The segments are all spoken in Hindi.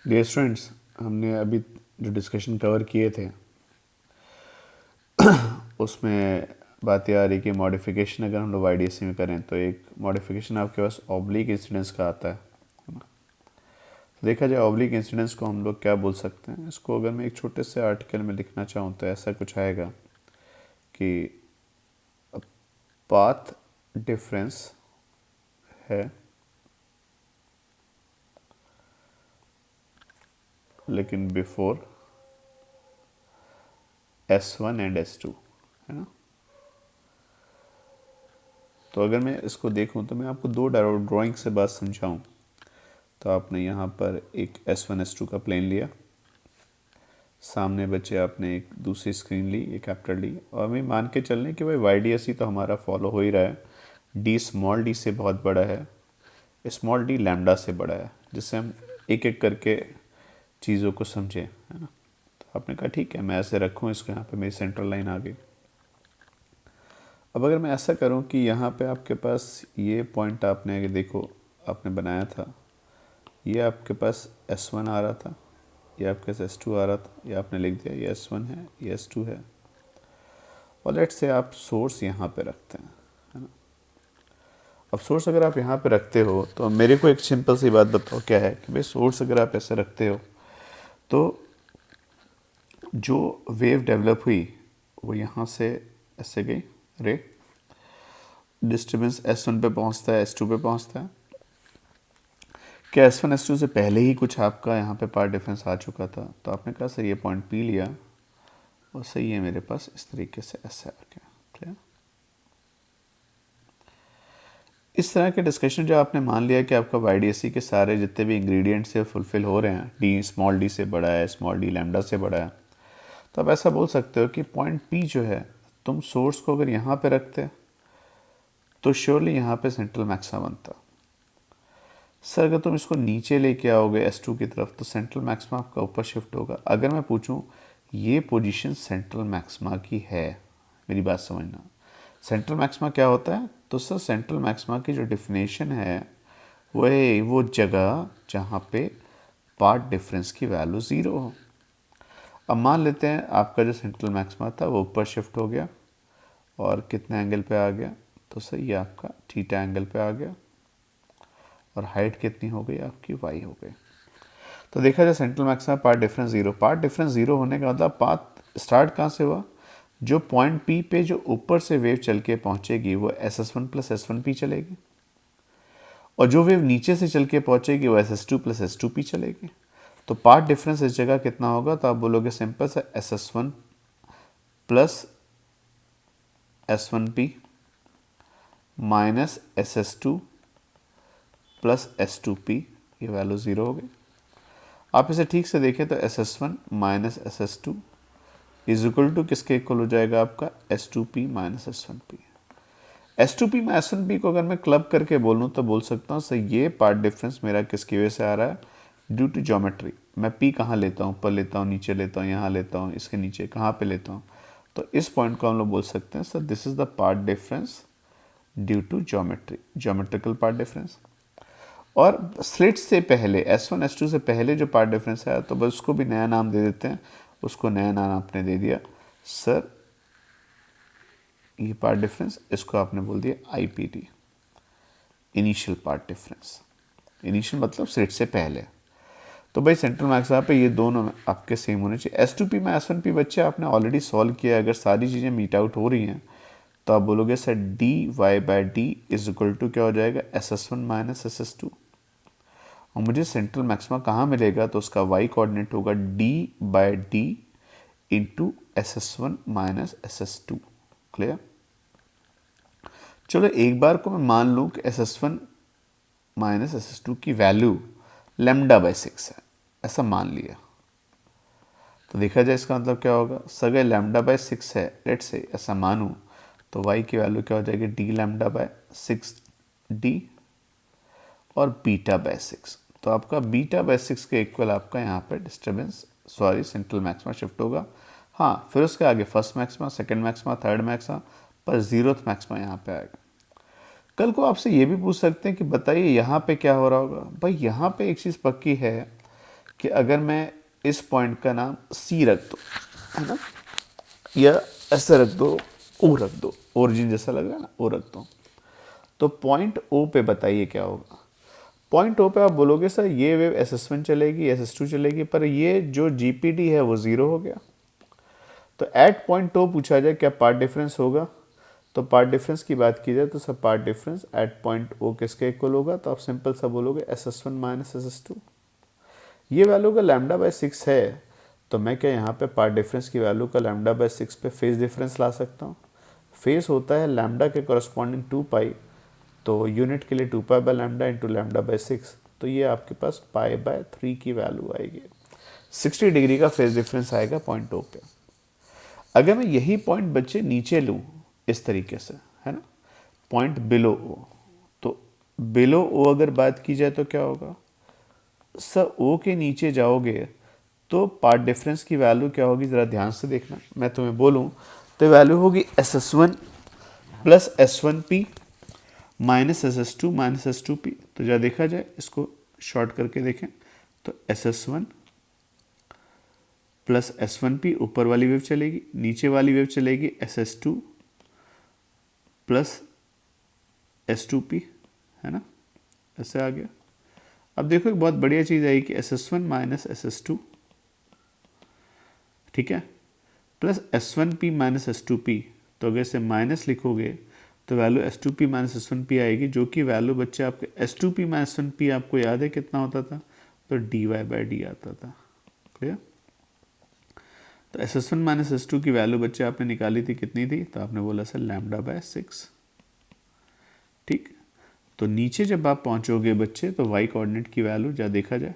डियर स्टूडेंट्स, हमने अभी जो डिस्कशन कवर किए थे उसमें बात ये आ रही कि मॉडिफिकेशन अगर हम लोग वाईडीएससी में करें तो एक मॉडिफिकेशन आपके पास ऑब्लिक इंसिडेंस का आता है ना। तो देखा जाए ऑब्लिक इंसिडेंस को हम लोग क्या बोल सकते हैं। इसको अगर मैं एक छोटे से आर्टिकल में लिखना चाहूँ तो ऐसा कुछ आएगा कि पाथ डिफरेंस है लेकिन बिफोर S1 एंड S2, है ना। तो अगर मैं इसको देखूं तो मैं आपको दो ड्राइंग से बात समझाऊं। तो आपने यहाँ पर एक S1 S2 का प्लेन लिया, सामने बच्चे आपने एक दूसरी स्क्रीन ली, एक कैपिटल डी, और हमें मान के चलने कि भाई वाईडीएससी तो हमारा फॉलो हो ही रहा है। डी स्मॉल डी से बहुत बड़ा है, स्मॉल डी लैम्डा से बड़ा है, जिससे हम एक एक करके चीज़ों को समझें, है ना। तो आपने कहा ठीक है, मैं ऐसे रखूँ इसको, यहाँ पे मेरी सेंट्रल लाइन आ गई। अब अगर मैं ऐसा करूं कि यहाँ पे आपके पास ये पॉइंट आपने अगर देखो आपने बनाया था, ये आपके पास S1 आ रहा था, ये आपके पास S2 आ रहा था, ये आपने लिख दिया ये S1 है, ये S2 है। और लेट्स से आप सोर्स यहाँ पे रखते हैं, है ना। अब सोर्स अगर आप यहाँ पे रखते हो तो मेरे को एक सिंपल सी बात बताओ क्या है कि भाई सोर्स अगर आप ऐसे रखते हो तो जो वेव डेवलप हुई वो यहाँ से ऐसे गई रे, डिस्टर्बेंस S1 पे पहुँचता है, S2 पे पहुँचता है। क्या S1 S2 से पहले ही कुछ आपका यहाँ पे पार्ट डिफरेंस आ चुका था? तो आपने कहा सर ये पॉइंट पी लिया और सही है मेरे पास इस तरीके से ऐसे आ गया। क्लियर? इस तरह के डिस्कशन जो आपने मान लिया कि आपका वाईडीएससी के सारे जितने भी इंग्रेडिएंट्स से फुलफिल हो रहे हैं, डी स्मॉल डी से बड़ा है, स्मॉल डी लैम्डा से बड़ा है, तो आप ऐसा बोल सकते हो कि पॉइंट पी जो है, तुम सोर्स को अगर यहाँ पे रखते तो श्योरली यहाँ पे सेंट्रल मैक्सिमा बनता। सर अगर तुम इसको नीचे लेके आओगे S2 की तरफ तो सेंट्रल मैक्सिमा आपका ऊपर शिफ्ट होगा। अगर मैं पूछूं ये पोजीशन सेंट्रल मैक्सिमा की है, मेरी बात समझना, सेंट्रल मैक्सिमा क्या होता है? तो सर सेंट्रल मैक्सिमा की जो डिफिनेशन है वो जगह जहाँ पे पार्ट डिफरेंस की वैल्यू ज़ीरो हो। अब मान लेते हैं आपका जो सेंट्रल मैक्सिमा था वो ऊपर शिफ्ट हो गया और कितने एंगल पे आ गया? तो सर ये आपका थीटा एंगल पे आ गया और हाइट कितनी हो गई आपकी? वाई हो गई। तो देखा जाए central maxima path difference zero, path difference zero होने का मतलब पाथ स्टार्ट कहाँ से हुआ? जो पॉइंट पी पे जो ऊपर से वेव चल के पहुंचेगी वो SS1 प्लस S1P चलेगी, और जो वेव नीचे से चल के पहुंचेगी वो SS2 प्लस S2P चलेगी। तो पार्ट डिफरेंस इस जगह कितना होगा? तो आप बोलोगे सिंपल सा SS1 plus S1P minus SS2 plus S2P, ये वैल्यू ज़ीरो हो गई। आप इसे ठीक से देखें तो SS1 minus SS2 is equal to किसके इक्वल हो जाएगा? आपका S2P minus S1P। S2P minus S1P को अगर मैं क्लब करके बोलूँ तो बोल सकता हूँ सर ये पार्ट डिफरेंस मेरा किसकी वजह से आ रहा है? Due to geometry. मैं P कहाँ लेता हूँ? ऊपर लेता हूँ, नीचे लेता हूँ, यहाँ लेता हूँ, इसके नीचे कहाँ पे लेता हूँ? तो इस पॉइंट को हम लोग बोल सकते हैं sir this is the path difference due to geometry, geometrical path difference. और स्लिट से पहले S1 S2 से पहले जो पार्ट डिफरेंस है तो बस उसको भी नया नाम दे देते हैं। उसको नया नाम आपने दे दिया सर ये पार्ट डिफरेंस, इसको आपने बोल दिया IPD, initial path difference. Initial मतलब स्लिट से पहले। तो भाई सेंट्रल मैक्सिमा पे ये दोनों आपके सेम होने चाहिए। S2P में S1P बच्चे आपने ऑलरेडी सॉल्व किया, अगर सारी चीज़ें मीट आउट हो रही हैं तो आप बोलोगे sir dy/d is equal to क्या हो जाएगा? SS1 minus SS2। और मुझे सेंट्रल मैक्सिमा कहाँ मिलेगा? तो उसका y कोऑर्डिनेट होगा d/d into SS1 minus SS2। Clear? चलो एक बार को मैं मान लूँ कि SS1 माइनस SS2 की वैल्यू λ/6 है, ऐसा मान लिया। तो देखा जाए इसका मतलब क्या होगा? सगर λ/6 है, लेट्स से ऐसा मानूँ तो y की वैल्यू क्या हो जाएगी? d और β/6। तो आपका β/6 के इक्वल आपका यहाँ पे डिस्टर्बेंस सेंट्रल मैक्सिमा शिफ्ट होगा। हाँ, फिर उसके आगे first maxima, second maxima, third maxima, पर जीरोथ मैक्सिमा यहाँ पे आएगा। कल को आपसे ये भी पूछ सकते हैं कि बताइए यहाँ पे क्या हो रहा होगा। भाई यहाँ पे एक चीज़ पक्की है कि अगर मैं इस पॉइंट का नाम सी रख दूँ, है ना, या ऐसे रख दो, ओ रख दो, ओरिजिन जैसा लग रहा है ना, ओ रख दो, तो पॉइंट ओ पे बताइए क्या होगा। पॉइंट ओ पे आप बोलोगे सर ये वेव SS1 चलेगी, SS2 चलेगी, पर ये जो GPD है वो 0 हो गया। तो एट पॉइंट ओ पूछा जाए क्या पार्ट डिफरेंस होगा, तो पार्ट डिफरेंस की बात की जाए तो सब path difference at point O किसके इक्वल होगा, तो आप सिंपल सा बोलोगे SS1 माइनस SS2। ये वैल्यू का λ/6 है, तो मैं क्या यहाँ पे पार्ट डिफरेंस की वैल्यू का λ/6 पे फेज डिफरेंस ला सकता हूँ। फेज होता है लैम्डा के कॉरस्पॉन्डिंग 2 पाई, तो यूनिट के लिए 2 पाई/λ इंटू λ/6, तो ये आपके पास π/3 की वैल्यू आएगी। 60 डिग्री का फेज डिफरेंस आएगा पॉइंट ओ पे। अगर मैं यही पॉइंट बच्चे नीचे लूँ इस तरीके से, है ना, पॉइंट बिलो ओ, तो बिलो ओ अगर बात की जाए तो क्या होगा सर, ओ के नीचे जाओगे तो पार्ट डिफरेंस की वैल्यू क्या होगी, ज़रा ध्यान से देखना, मैं तुम्हें बोलूँ तो वैल्यू होगी SS1 plus S1P minus SS2 minus S2P। तो जरा देखा जाए, इसको शॉर्ट करके देखें तो SS1 प्लस S1P, ऊपर वाली वेव चलेगी, नीचे वाली वेव चलेगी SS2 प्लस S2P, है ना, ऐसे आ गया। अब देखो एक बहुत बढ़िया चीज़ आई कि SS1 माइनस SS2, ठीक है, प्लस S1P माइनस S2P, तो अगर इसे माइनस लिखोगे तो वैल्यू S2P माइनस S1P आएगी, जो कि वैल्यू बच्चे आपके S2P माइनस S1P आपको याद है कितना होता था, तो dy/d आता था। क्लियर। तो SS1 माइनस S2 की वैल्यू बच्चे आपने निकाली थी, कितनी थी, तो आपने बोला सर λ/6। ठीक, तो नीचे जब आप पहुंचोगे बच्चे तो y कोऑर्डिनेट की वैल्यू जब देखा जाए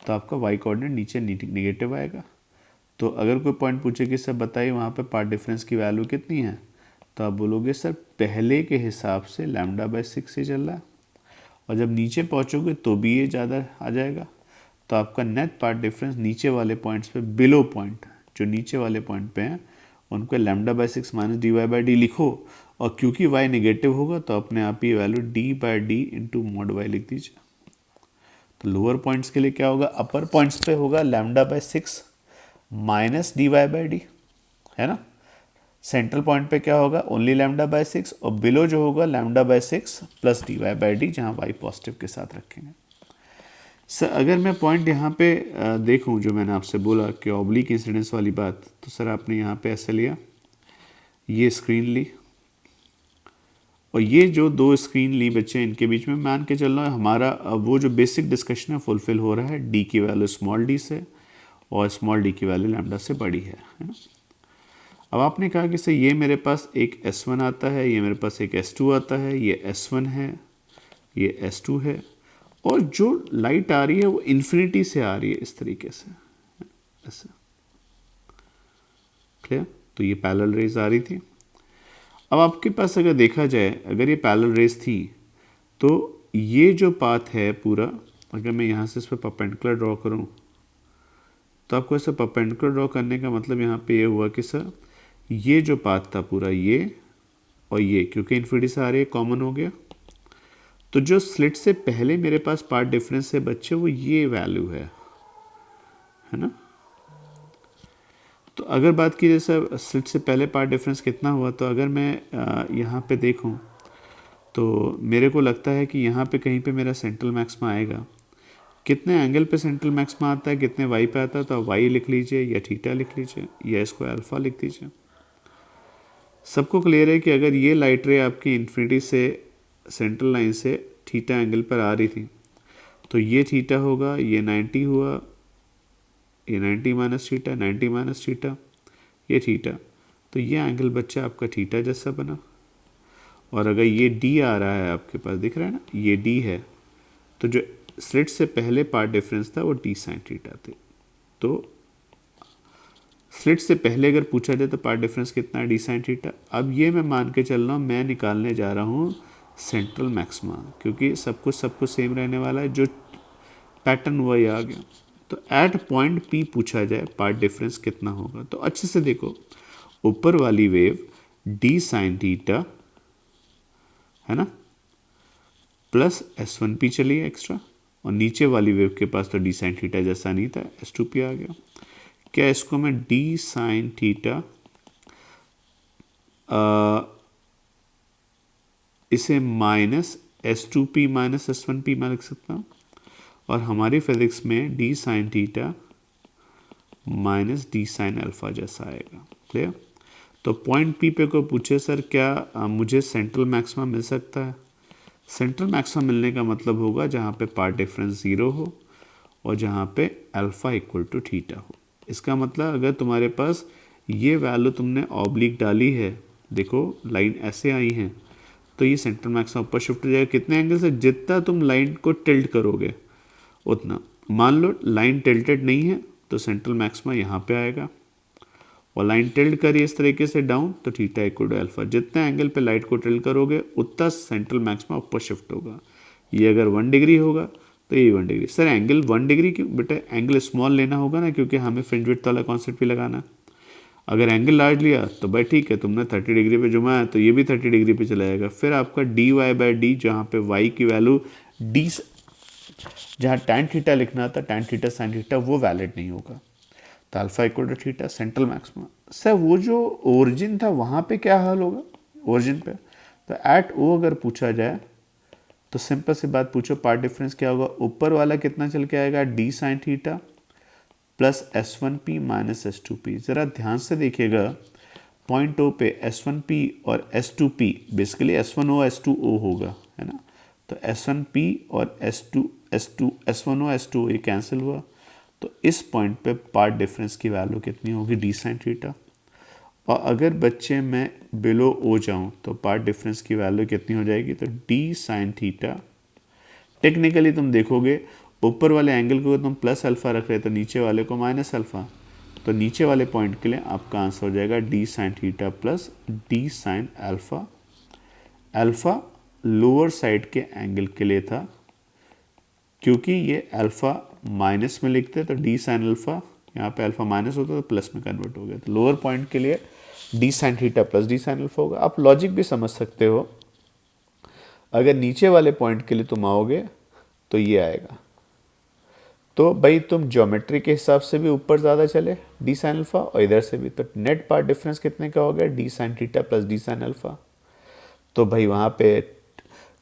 तो आपका y कोऑर्डिनेट नीचे निगेटिव आएगा। तो अगर कोई पॉइंट पूछे कि सर बताइए वहाँ पे पार्ट डिफरेंस की वैल्यू कितनी है, तो आप बोलोगे सर पहले के हिसाब से λ/6 ही चल रहा है, और जब नीचे पहुँचोगे तो भी ये ज़्यादा आ जाएगा। तो आपका नेट पार्ट डिफरेंस नीचे वाले पॉइंट्स पे, बिलो पॉइंट जो नीचे वाले पॉइंट पे हैं, उनको λ/6 माइनस dy/d लिखो, और क्योंकि y नेगेटिव होगा तो अपने आप ही value d/d into mod y लिख दीजिए। तो लोअर पॉइंट्स के लिए क्या होगा, अपर पॉइंट्स पे होगा λ/6 माइनस dy/d, है ना। सेंट्रल पॉइंट पे क्या होगा, ओनली λ/6, और बिलो जो होगा λ/6 प्लस dy/d, जहाँ y पॉजिटिव के साथ रखेंगे। सर अगर मैं पॉइंट यहाँ पे देखूँ, जो मैंने आपसे बोला कि ऑब्लिक इंसिडेंस वाली बात, तो सर आपने यहाँ पे ऐसे लिया, ये स्क्रीन ली, और ये जो दो स्क्रीन ली बच्चे, इनके बीच में मान के चल रहा है हमारा वो जो बेसिक डिस्कशन है फुलफिल हो रहा है, डी की वैल्यू स्मॉल डी से और स्मॉल डी की वैल्यू लैम्डा से बड़ी है ना। अब आपने कहा कि सर ये मेरे पास एक S1 आता है, ये मेरे पास एक S2 आता है, ये S1 है, ये S2 है, और जो लाइट आ रही है वो इन्फिनिटी से आ रही है इस तरीके से, ऐसे। क्लियर। तो ये पैरेलल रेज आ रही थी। अब आपके पास अगर देखा जाए, अगर ये पैरेलल रेज थी तो ये जो पाथ है पूरा, अगर मैं यहाँ से इस पर परपेंडिकुलर ड्रॉ करूँ, तो आपको ऐसे परपेंडिकुलर ड्रॉ करने का मतलब यहाँ पे ये हुआ कि सर ये जो पाथ था पूरा, ये और ये, क्योंकि इन्फिनिटी से आ रही है, कॉमन हो गया। तो जो स्लिट से पहले मेरे पास पार्ट डिफरेंस है बच्चे, वो ये वैल्यू है ना। तो अगर बात की जाए सर स्लिट से पहले पार्ट डिफरेंस कितना हुआ, तो अगर मैं यहाँ पे देखूँ तो मेरे को लगता है कि यहाँ पे कहीं पे मेरा सेंट्रल मैक्सिमा आएगा। कितने एंगल पे सेंट्रल मैक्सिमा आता है, कितने वाई पे आता है, तो वाई लिख लीजिए या थीटा लिख लीजिए या इसको अल्फा लिख दीजिए। सबको क्लियर है कि अगर ये लाइट रे आपकी इन्फिनिटी से सेंट्रल लाइन से थीटा एंगल पर आ रही थी, तो ये थीटा होगा, ये 90 हुआ, ये 90 माइनस थीटा, 90 माइनस थीटा, ये थीटा, तो ये एंगल बच्चा आपका थीटा जैसा बना। और अगर ये डी आ रहा है आपके पास, दिख रहा है ना, ये डी है, तो जो स्लिट से पहले पार्ट डिफरेंस था वो डी साइन थीटा थे। तो स्लिट से पहले अगर पूछा जाए तो पार्ट डिफरेंस कितना है, डी साइन थीटा। अब ये मैं मान के चल रहा हूँ, मैं निकालने जा रहा हूँ सेंट्रल मैक्सिमा, क्योंकि सब कुछ सेम रहने वाला है, जो पैटर्न वही आ गया। तो एट पॉइंट पी पूछा जाए पार्ट डिफरेंस कितना होगा, तो अच्छे से देखो, ऊपर वाली वेव डी साइन थीटा है ना, प्लस S1P चलिए एक्स्ट्रा, और नीचे वाली वेव के पास तो डी साइन थीटा जैसा नहीं था, S2P आ गया। क्या इसको मैं डी साइन थीटा इसे माइनस S2P माइनस S1P में लिख सकता हूँ, और हमारी फिजिक्स में D sine theta minus D sine alpha जैसा आएगा। क्लियर? तो पॉइंट P पे को पूछे सर क्या मुझे सेंट्रल मैक्सिमा मिल सकता है? सेंट्रल मैक्सिमा मिलने का मतलब होगा जहाँ पे पार्ट डिफरेंस 0 हो और जहाँ पे अल्फा इक्वल टू थीटा हो। इसका मतलब अगर तुम्हारे पास ये वैल्यू तुमने ऑब्लिक डाली है, देखो लाइन ऐसे आई है, तो ये सेंट्रल मैक्सिमा ऊपर शिफ्ट हो जाएगा। कितने एंगल से? जितना तुम लाइन को टिल्ट करोगे उतना। मान लो लाइन टिल्टेड नहीं है तो सेंट्रल मैक्सिमा यहाँ पे आएगा, और लाइन टिल्ट करिए इस तरीके से डाउन तो थीटा इक्वल टू अल्फा। जितने एंगल पे लाइट को टिल्ट करोगे उतना सेंट्रल मैक्सिमा ऊपर शिफ्ट होगा। ये अगर 1 डिग्री होगा तो ये 1 डिग्री। सर एंगल 1 डिग्री क्यों? बेटा एंगल स्मॉल लेना होगा ना, क्योंकि हमें फ्रिंज विड्थ वाला कॉन्सेप्ट भी लगाना है। अगर एंगल लार्ज लिया तो भाई ठीक है, तुमने 30 डिग्री पे जुमा तो ये भी 30 डिग्री पे चला जाएगा। फिर आपका डी वाई बाई डी, जहाँ पे वाई की वैल्यू डी, जहाँ टैन थीटा लिखना था टैन थीटा साइन थीटा, वो वैलिड नहीं होगा। तो alpha equal to theta central maxima. Sir वो जो ओरिजिन था वहाँ पे क्या हाल होगा? ओरिजिन पे तो एट ओ अगर पूछा जाए तो सिंपल सी बात पूछो, पार्ट डिफरेंस क्या होगा? ऊपर वाला कितना चल के आएगा? D sine theta plus S1P minus S2P। ज़रा ध्यान से देखिएगा, पॉइंट ओ पे S1P और S2P बेसिकली S1O S2O होगा, है ना? तो S1P और S1O S2O ये कैंसिल हुआ, तो इस पॉइंट पे पार्ट डिफरेंस की वैल्यू कितनी होगी? D sine theta. और अगर बच्चे मैं बिलो ओ जाऊं तो पार्ट डिफरेंस की वैल्यू कितनी हो जाएगी? तो डी साइन थीटा। टेक्निकली तुम देखोगे ऊपर वाले एंगल को तुम प्लस अल्फा रख रहे तो नीचे वाले को माइनस अल्फा, तो नीचे वाले पॉइंट के लिए आपका आंसर हो जाएगा D sine theta plus D sine alpha. Alpha lower side के एंगल के लिए था, क्योंकि ये अल्फा माइनस में लिखते तो डी साइन अल्फा, यहाँ पे अल्फा माइनस होता तो प्लस में कन्वर्ट हो गया। तो लोअर पॉइंट के लिए D sine theta plus D sine alpha होगा। आप लॉजिक भी समझ सकते हो, अगर नीचे वाले पॉइंट के लिए तुम आओगे तो ये आएगा, तो भाई तुम ज्योमेट्री के हिसाब से भी ऊपर ज़्यादा चले डी साइन अल्फा, और इधर से भी, तो नेट पार्ट डिफरेंस कितने का हो गया? D sine theta plus D sine alpha. तो भाई वहाँ पे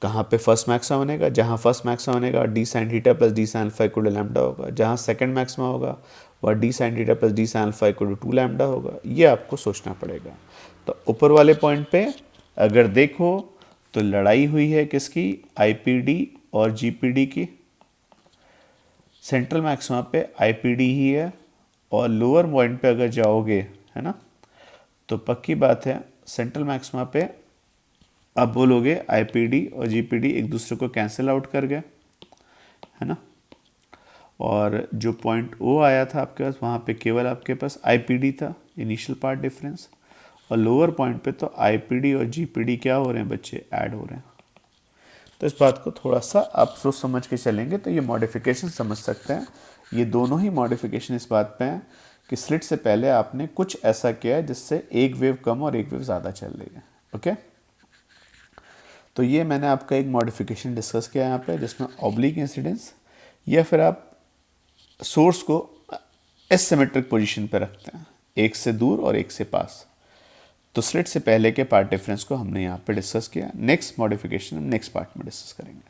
कहाँ पे फर्स्ट मैक्सिमा बनेगा? जहाँ फर्स्ट मैक्सिमा बनेगा D sine theta plus D sine alpha equal to lambda होगा। जहाँ सेकंड मैक्सिमा होगा वह D sine theta plus D sine alpha equal to 2 lambda होगा। ये आपको सोचना पड़ेगा। तो ऊपर वाले पॉइंट पे अगर देखो तो लड़ाई हुई है किसकी? IPD और GPD की। सेंट्रल मैक्सिमा पे IPD ही है, और लोअर पॉइंट पे अगर जाओगे, है ना, तो पक्की बात है सेंट्रल मैक्सिमा पे आप बोलोगे IPD और GPD एक दूसरे को कैंसिल आउट कर गए, है ना, और जो पॉइंट O आया था आपके पास वहाँ पे केवल आपके पास IPD था, इनिशियल पार्ट डिफरेंस, और लोअर पॉइंट पे तो IPD और GPD क्या हो रहे हैं बच्चे? ऐड हो रहे हैं। तो इस बात को थोड़ा सा आप सोच समझ के चलेंगे तो ये मॉडिफिकेशन समझ सकते हैं। ये दोनों ही मॉडिफिकेशन इस बात पे हैं कि स्लिट से पहले आपने कुछ ऐसा किया है जिससे एक वेव कम और एक वेव ज़्यादा चल रही है। ओके, तो ये मैंने आपका एक मॉडिफिकेशन डिस्कस किया यहाँ पे, जिसमें ऑब्लिक इंसिडेंस या फिर आप सोर्स को एसिमेट्रिक पोजीशन पे रखते हैं, एक से दूर और एक से पास। तो स्लिट से पहले के पार्ट डिफरेंस को हमने यहाँ पे डिस्कस किया। नेक्स्ट मॉडिफिकेशन नेक्स्ट पार्ट में डिस्कस करेंगे।